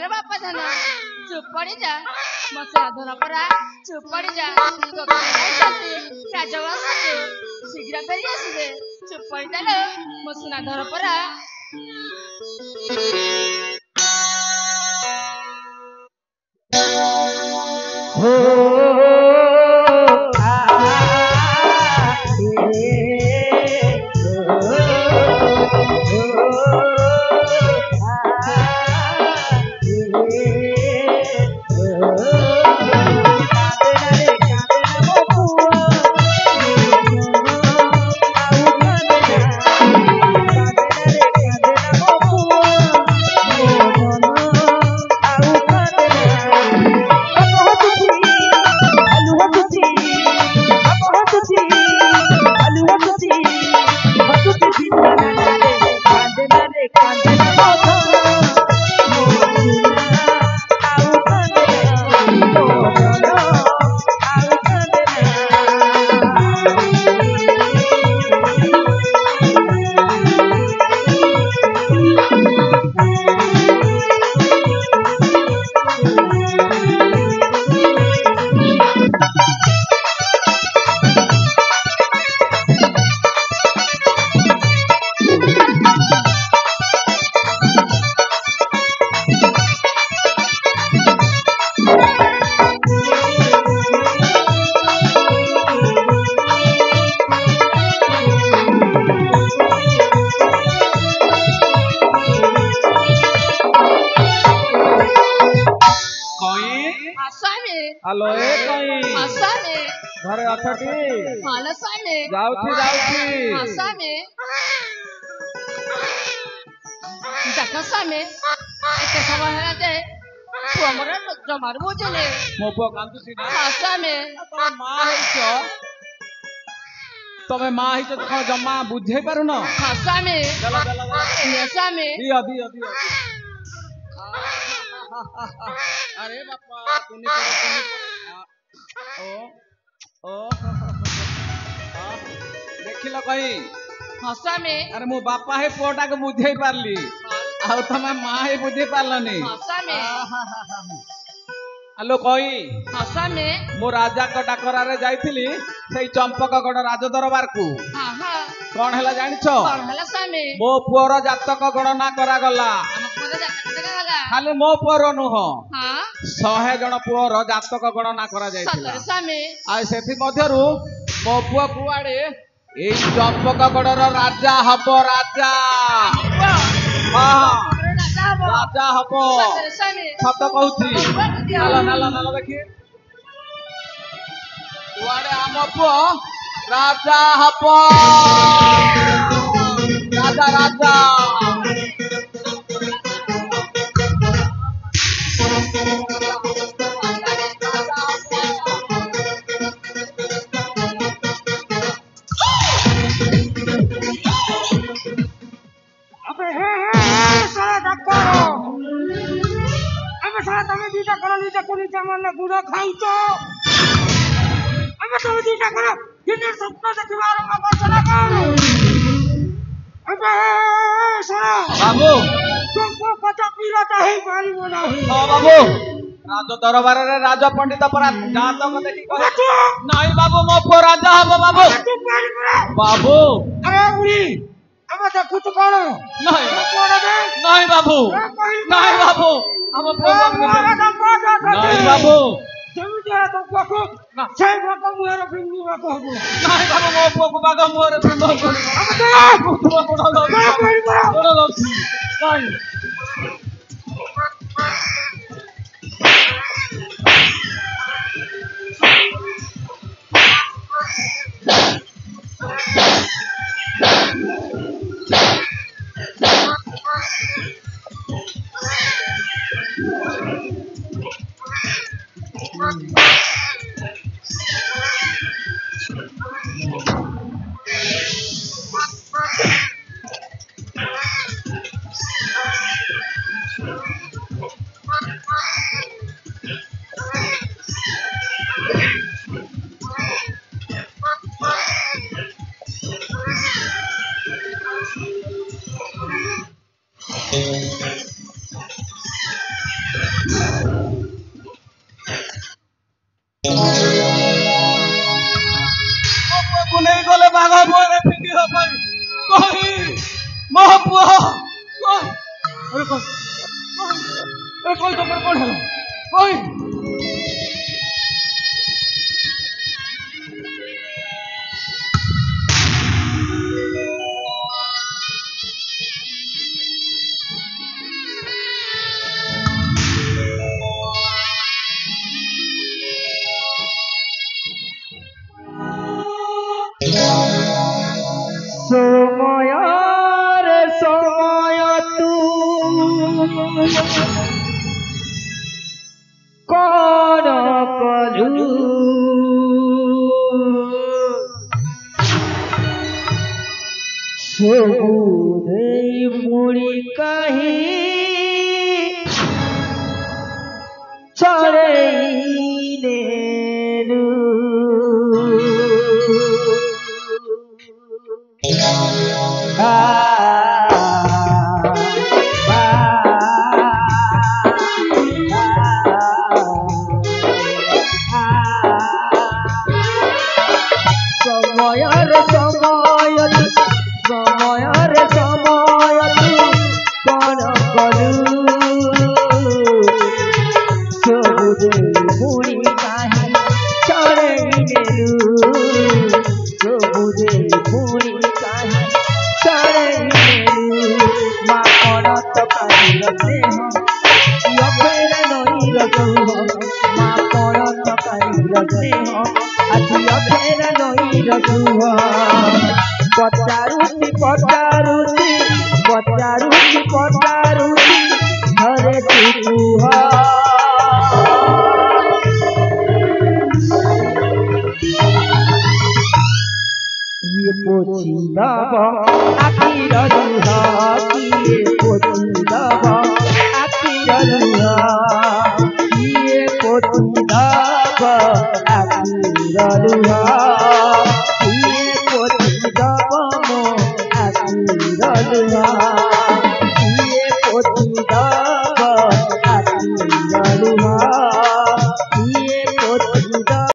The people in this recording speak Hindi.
रे बापा धन चुप पड़ी जा मसे धन परा चुप पड़ी जा तो राजवंश शीघ्र फेरी आसबे चुप पड़ी जा मो सुना धन परा हेलो ए कहीं आसामे घरे अछटी आलसामे जाउछी आसामे देखसामे एते समय हेला दे तू हमरा जमार बुझले मो पुआ कांदुसी ना आसामे तमे मां हिचो तो जम्मा बुझे पारु न आसामे चला चला नेसामे दिया अरे बापा तुनी ओ देखिल कहीं आसामे अरे मो बापा हे पुआटा के बुझे पारली आउ तमे मां हे बुझे पारलनी आसामे हेलो कहीं आसामे मो राजा को डाकरा रे जाइथिली सेई चंपकगड़ राज दरबार को हां हां कोन हला जानिछो कोन हला सामे मो पुअर जातक गणना करा गला हम पुअर जातक गला खाली मो पुअर नुह हां 100 जण पुअर जातक गणना करा जाइथिला सतर सामे आ सेथि मध्यरु मो पुआ कुआडे एई चंपकगड़र राजा हबो राजा हां राजा हबो सतर सामे सत कहूची नाला देखी कुआडे आम पुआ राजा हबो राजा मन गुड़ खाऊ तुम दीटा कर स्वप्न देखिबार मगसला बाबू तुमको पता पीरता है पारिबो नाही बाबू राज दरबार रे राजा पंडित परा जातक देखि कहे नाही बाबू मो पो राजा हबो बाबू अरे बुढ़ी अब देखु तो कौन नहीं बाबू हम नहीं बाबू जमीदार तो को छे बाबू मुहर फिंगी बाबू नहीं बाबू मो पो को बागा मुहर फिंगो नहीं ମୋ ପୁଅ अरे कोई तो पर कौन है कोई সময় রে সময় তু কোন কলু সবুদেই মুড়ি কাহি চড়াইলে সময়ের সময় সময়ের সময় কোন করু সবুজে মুড়ি কাহি চড়াইলেলু সবুজে মুড়ি কাহি চড়াইলেলু মা করত কাহির স্নেহ অফের নইর গুহ মা করত কাহির স্নেহ আজি অফের নইর গুহ পচারুতি পচারুতি পচারুতি পচারুতি ঘরে তু কুহ কিয়ে পোছি দব আখির লুহ কিয়ে পোছি দব আখির লুহ কিয়ে পোছি দব আখির লুহ কিয়ে পোছি দব মো আখির লুহ